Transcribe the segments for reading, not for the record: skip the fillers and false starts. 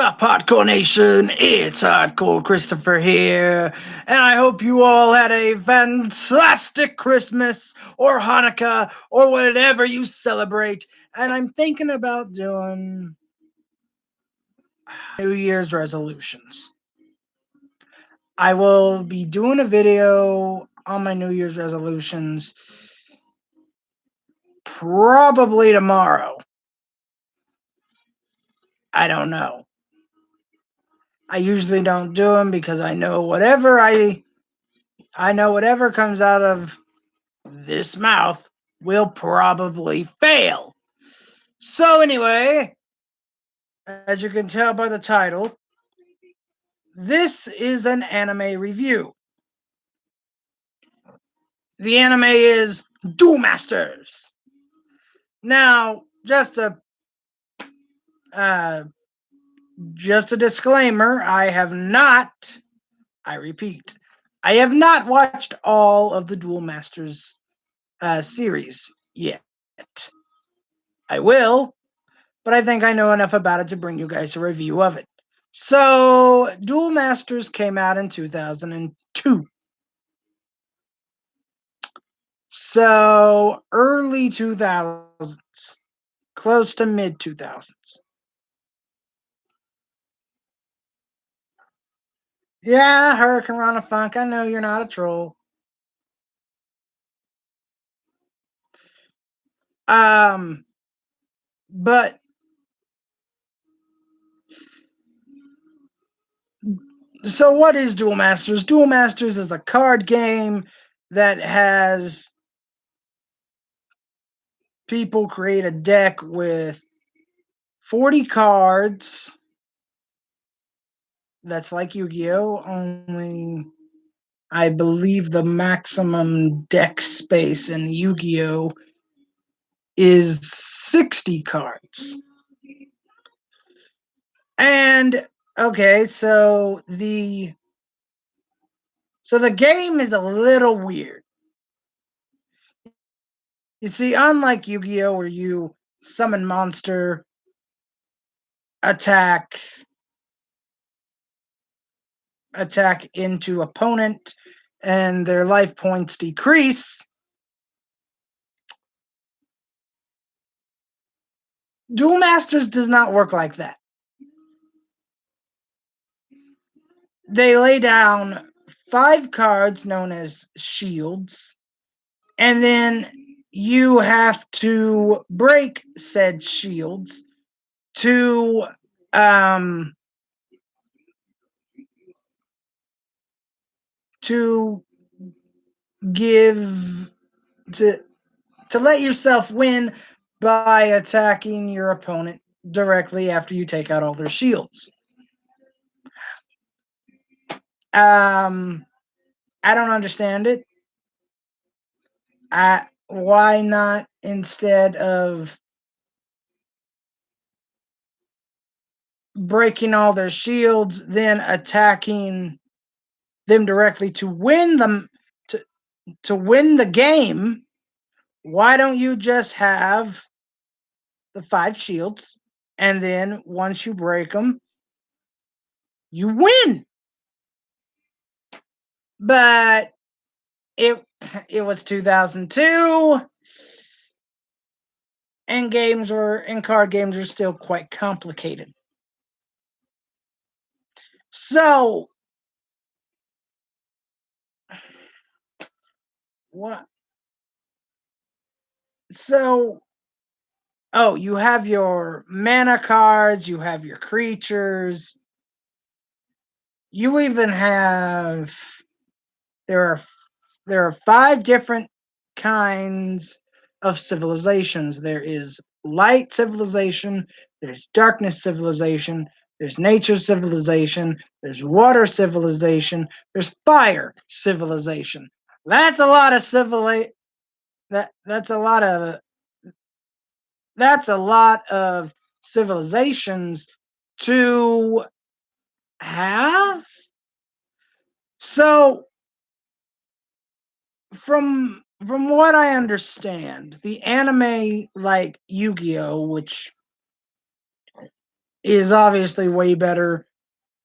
up, Hardcore Nation? It's Hardcore Christopher here, and I hope you all had a fantastic Christmas or Hanukkah or whatever you celebrate. And I'm thinking about doing New Year's resolutions. I will be doing a video on my New Year's resolutions probably tomorrow. I don't know. I usually don't do them because I know whatever comes out of this mouth will probably fail. So anyway, as you can tell by the title, this is an anime review. The anime is Duel Masters. Now, uh, just a disclaimer, I repeat, I have not watched all of the Duel Masters series yet. I will, but I think I know enough about it to bring you guys a review of it. So, Duel Masters came out in 2002. So, early 2000s, close to mid 2000s. Yeah, Hurricane Rana Funk, I know you're not a troll. But so what is Duel Masters? Duel Masters is a card game that has people create a deck with 40 cards. That's like Yu-Gi-Oh! Only I believe the maximum deck space in Yu-Gi-Oh! Is 60 cards. And okay, so the game is a little weird. You see, unlike Yu-Gi-Oh! Where you summon monster, attack into opponent, and their life points decrease, Duel Masters does not work like that. They lay down 5 cards known as shields, and then you have to break said shields to to give to let yourself win by attacking your opponent directly after you take out all their shields. I don't understand it. Why not, instead of breaking all their shields, then attacking them directly to win them to win the game? Why don't you just have the 5 shields, and then once you break them, you win? But it was 2002, and card games were still quite complicated. So what? So you have your mana cards, you have your creatures, you even have there are 5 different kinds of civilizations. There is light civilization, there's darkness civilization, there's nature civilization, there's water civilization, there's fire civilization. That's a lot of that's a lot of civilizations to have. So from what I understand, the anime, like Yu-Gi-Oh, which is obviously way better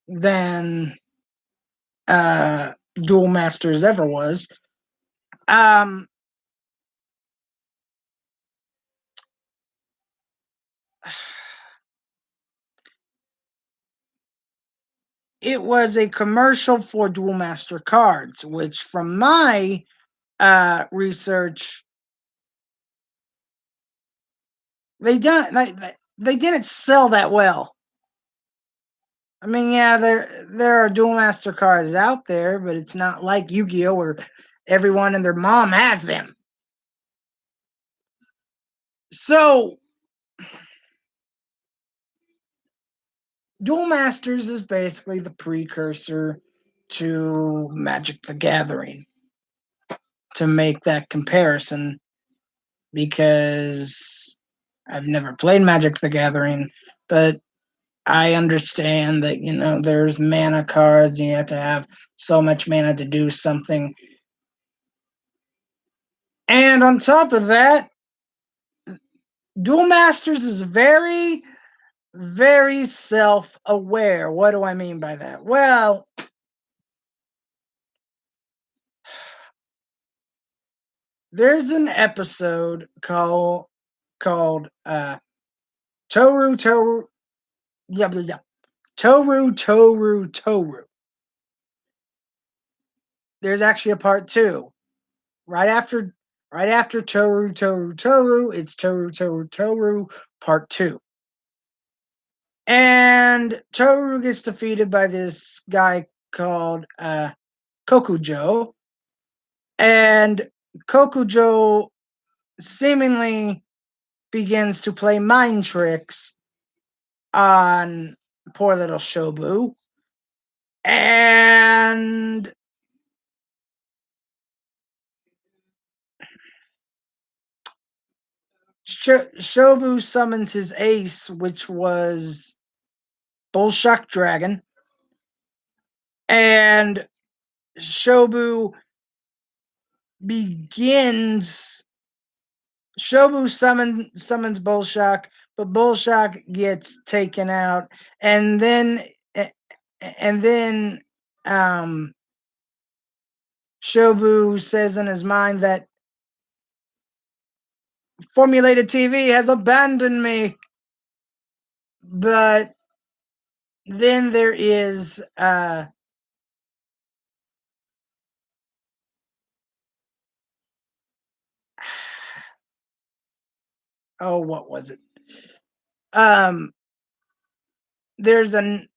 than Duel Masters ever was. Um, it was a commercial for Duel Master cards, which, from my research, they didn't sell that well. I mean, yeah, there are Duel Master cards out there, but it's not like Yu-Gi-Oh, where everyone and their mom has them. So, Duel Masters is basically the precursor to Magic the Gathering, to make that comparison, because I've never played Magic the Gathering, but I understand that, there's mana cards, and you have to have so much mana to do something. And on top of that, Duel Masters is very, very self-aware. What do I mean by that? Well, there's an episode called Toru Toru yeah, blah, blah, Toru Toru Toru. There's actually a part two. Right after Toru Toru Toru, it's Toru Toru Toru part two. And Toru gets defeated by this guy called Kokujo. And Kokujo seemingly begins to play mind tricks on poor little Shobu. And Shobu summons his ace, which was Bullshock Dragon. And Shobu begins. Summons Bullshock, but Bullshock gets taken out, and then and then um, Shobu says in his mind that formulated TV has abandoned me. But then there is oh, what was it? Um, there's an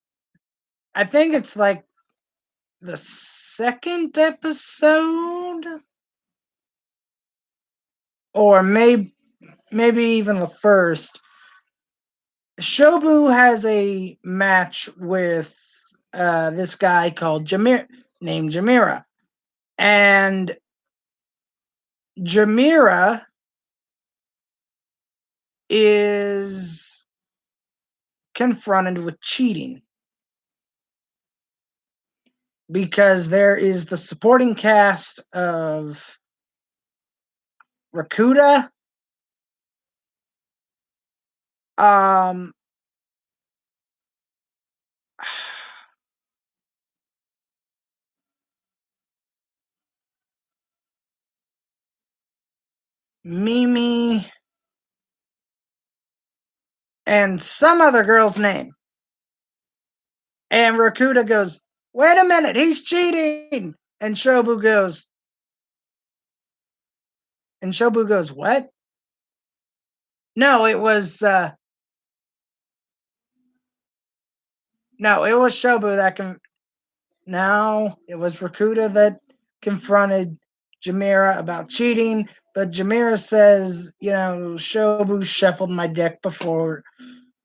I think it's like the second episode, or maybe even the first. Shobu has a match with this guy called named Jamira, and Jamira is confronted with cheating, because there is the supporting cast of Rakuda, um, Mimi, and some other girl's name. And Rakuda goes, "Wait a minute, he's cheating!" And Shobu goes, "What?" No, it was no, it was Shobu that No, it was Rakuda that confronted Jamira about cheating, but Jamira says, Shobu shuffled my deck before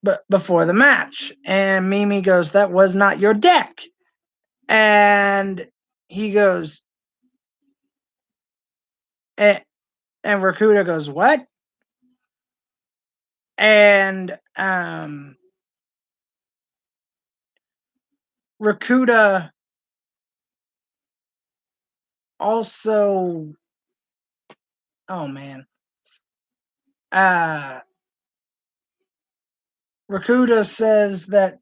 the match. And Mimi goes, "That was not your deck." And he goes, and, and Rakuda goes, "What?" And Rakuda also, oh man, uh, Rakuda says that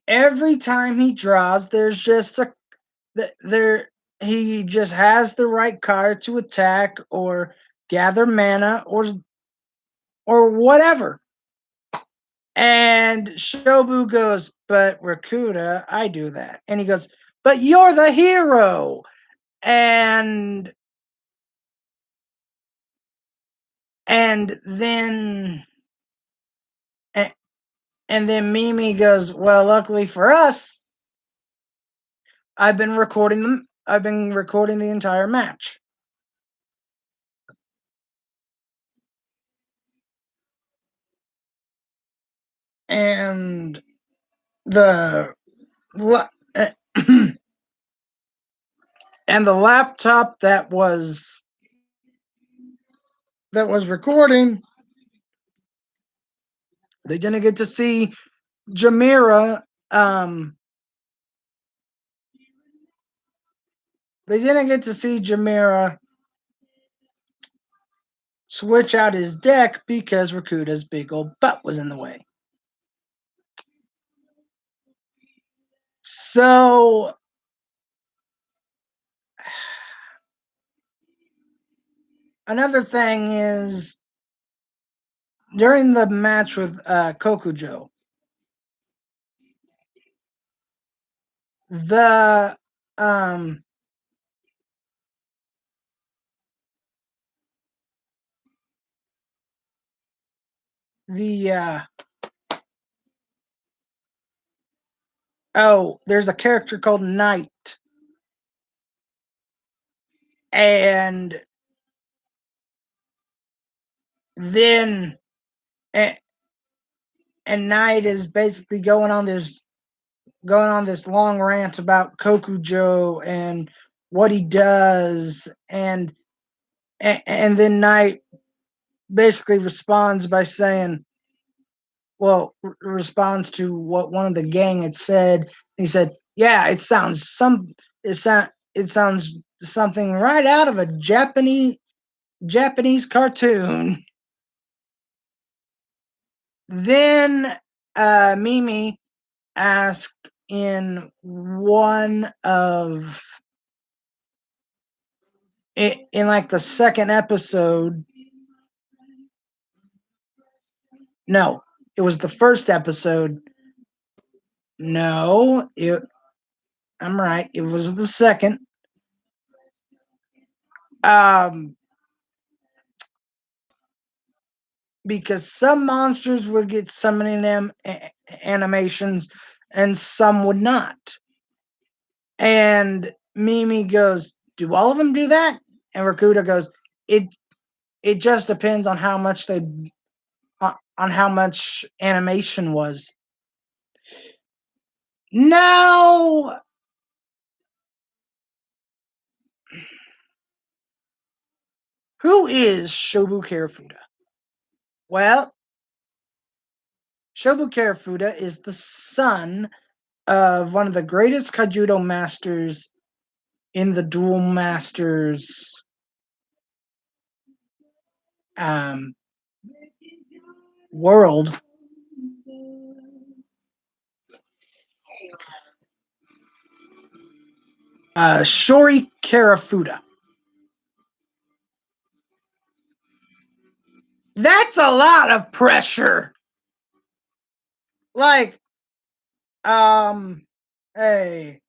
every time he draws, there's just a there he just has the right card to attack or gather mana or whatever. And Shobu goes, but Rakuda, I do that. And he goes, but you're the hero. And then and then Mimi goes, well, luckily for us, I've been recording them. I've been recording the entire match. And the and the laptop that was recording, they didn't get to see Jamira. They didn't get to see Jamira switch out his deck because Rakuda's big old butt was in the way. So another thing is during the match with Kokujo, the the there's a character called Knight, and then and, and Knight is basically going on this long rant about Kokujo and what he does, and then Knight basically responds by saying, responds to what one of the gang had said. He said, "Yeah, it sounds something right out of a Japanese cartoon." Then Mimi asked in like the second episode. No, it was the first episode. No, I'm right. It was the second. Um, because some monsters would get summoning them animations and some would not. And Mimi goes, "Do all of them do that?" And Rakuda goes, "It just depends on how much on how much animation was." Now, who is Shobu Karafuda? Well, Shobu Karafuda is the son of one of the greatest Kajudo masters in the Duel Masters um, world. Shori Karafuda. That's a lot of pressure. Like, hey,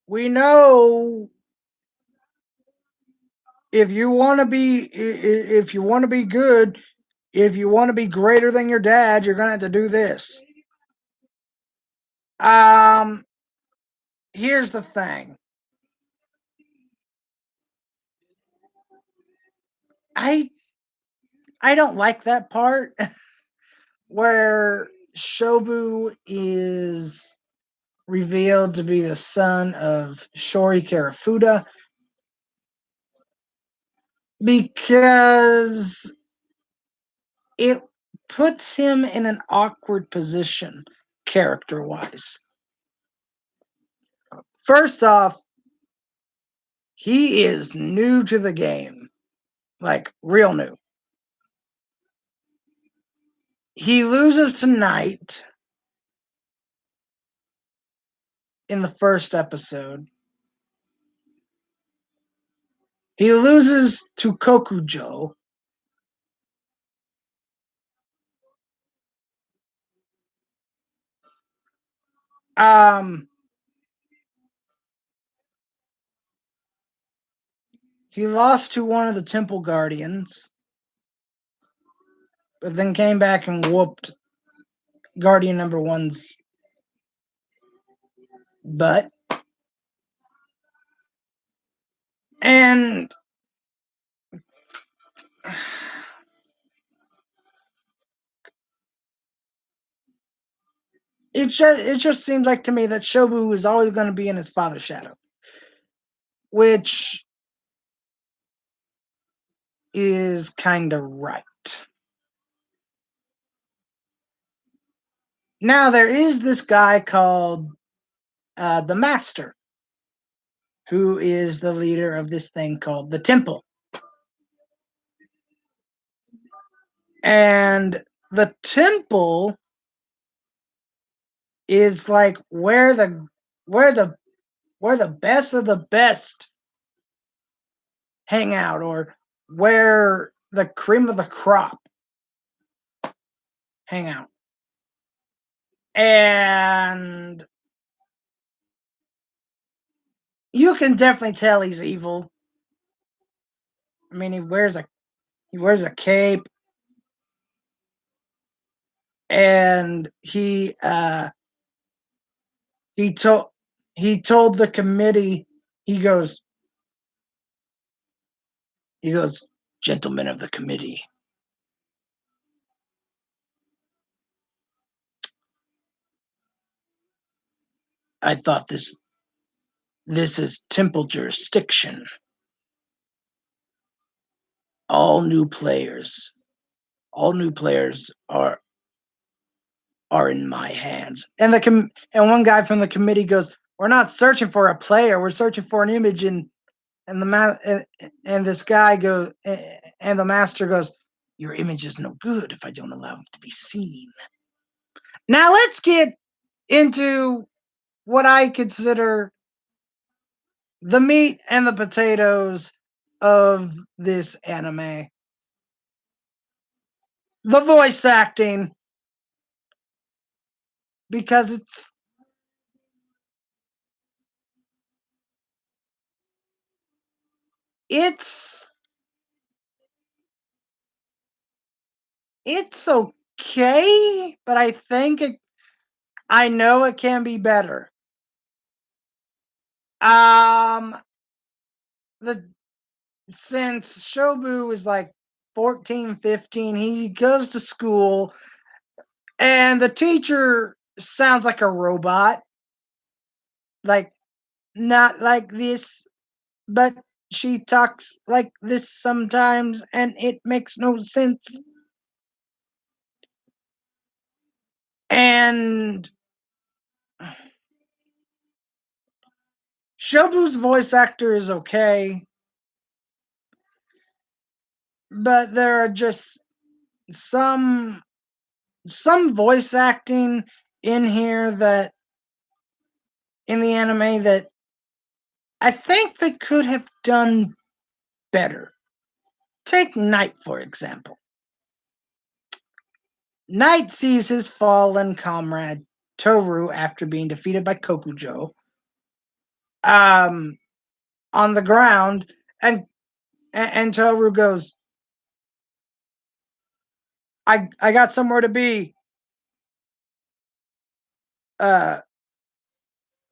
we know if you want to be good, if you want to be greater than your dad, you're gonna have to do this. Um, Here's the thing. I I don't like that part where Shobu is revealed to be the son of Shori Karafuda, because it puts him in an awkward position character wise. First off, he is new to the game, like real new. he loses to Knight in the first episode. He loses to Kokujo. Um, he lost to one of the Temple Guardians, but then came back and whooped Guardian number one's butt. And it just seems like to me that Shobu is always going to be in his father's shadow, which is kind of right. Now there is this guy called the Master, who is the leader of this thing called the Temple, and the Temple is like where the where the best of the best hang out, or where the cream of the crop hang out. And you can definitely tell he's evil. I mean, he wears a cape, and he told he told the committee, he goes he goes, "Gentlemen of the committee, I thought this is temple jurisdiction. All new players, all new players are in my hands." And and one guy from the committee goes, "We're not searching for a player. We're searching for an image." And and this guy goes, and the master goes, "Your image is no good if I don't allow him to be seen." Now let's get into what I consider the meat and the potatoes of this anime. The voice acting, because it's it's okay, but I know it can be better. Um the Since Shobu is like 14, 15, he goes to school, and the teacher sounds like a robot, like not like this, but she talks like this sometimes, and it makes no sense. And Shobu's voice actor is okay, but there are just some some voice acting in here that in the anime that I think they could have done better. Take Knight, for example. Knight sees his fallen comrade Toru after being defeated by Kokujo um, on the ground, and Toru goes, I got somewhere to be. Uh,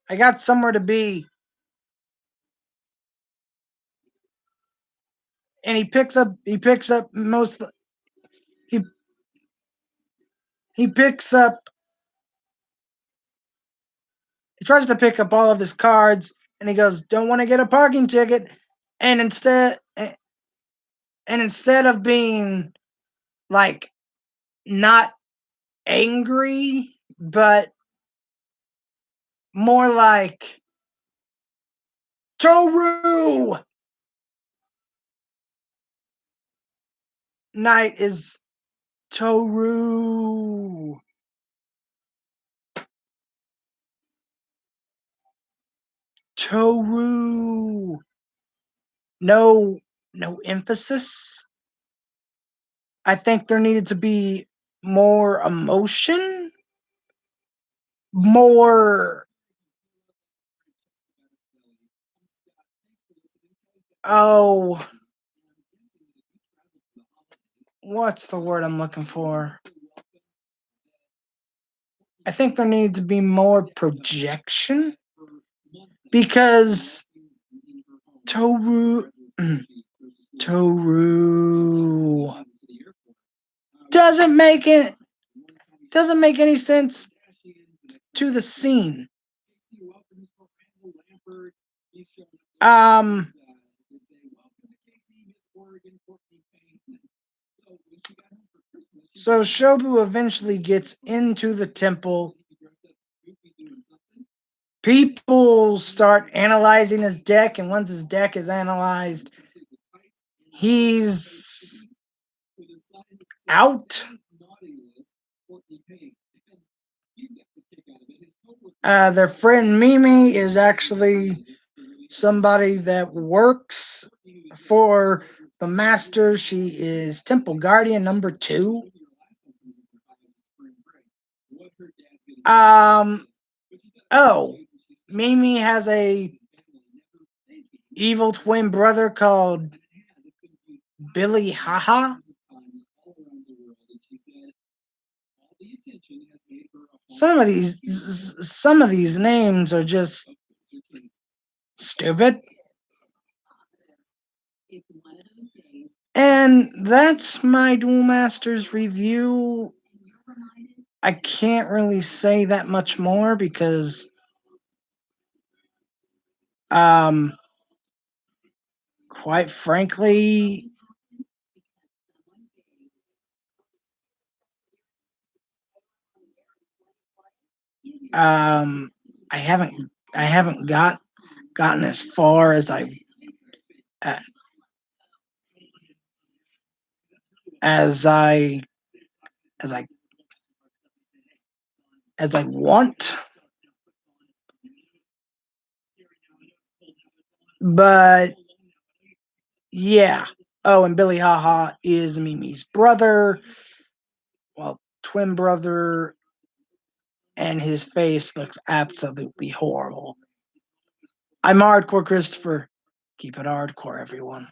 I got somewhere to be." And he picks up most he he picks up he tries to pick up all of his cards, and he goes, "Don't want to get a parking ticket." And instead of being like not angry, but more like, "Toru!" Knight is Toru. Toru. No, no emphasis. I think there needed to be more emotion, more. Oh, what's the word I'm looking for? I think there needed to be more projection because Toru. Toru doesn't make it doesn't make any sense to the scene. Um so Shobu eventually gets into the temple. People start analyzing his deck, and once his deck is analyzed, he's out. Their friend Mimi is actually somebody that works for the master. She is Temple Guardian number 2. Um. Oh, Mimi has a evil twin brother called Billy Haha. Some of these names are just stupid. And that's my Duel Masters review. I can't really say that much more because um quite frankly um I haven't gotten as far uh, as I as I as I want, but yeah. Oh, and Billy Haha is Mimi's brother, well, twin brother, and his face looks absolutely horrible. I'm hardcore Christopher. Keep it hardcore, everyone.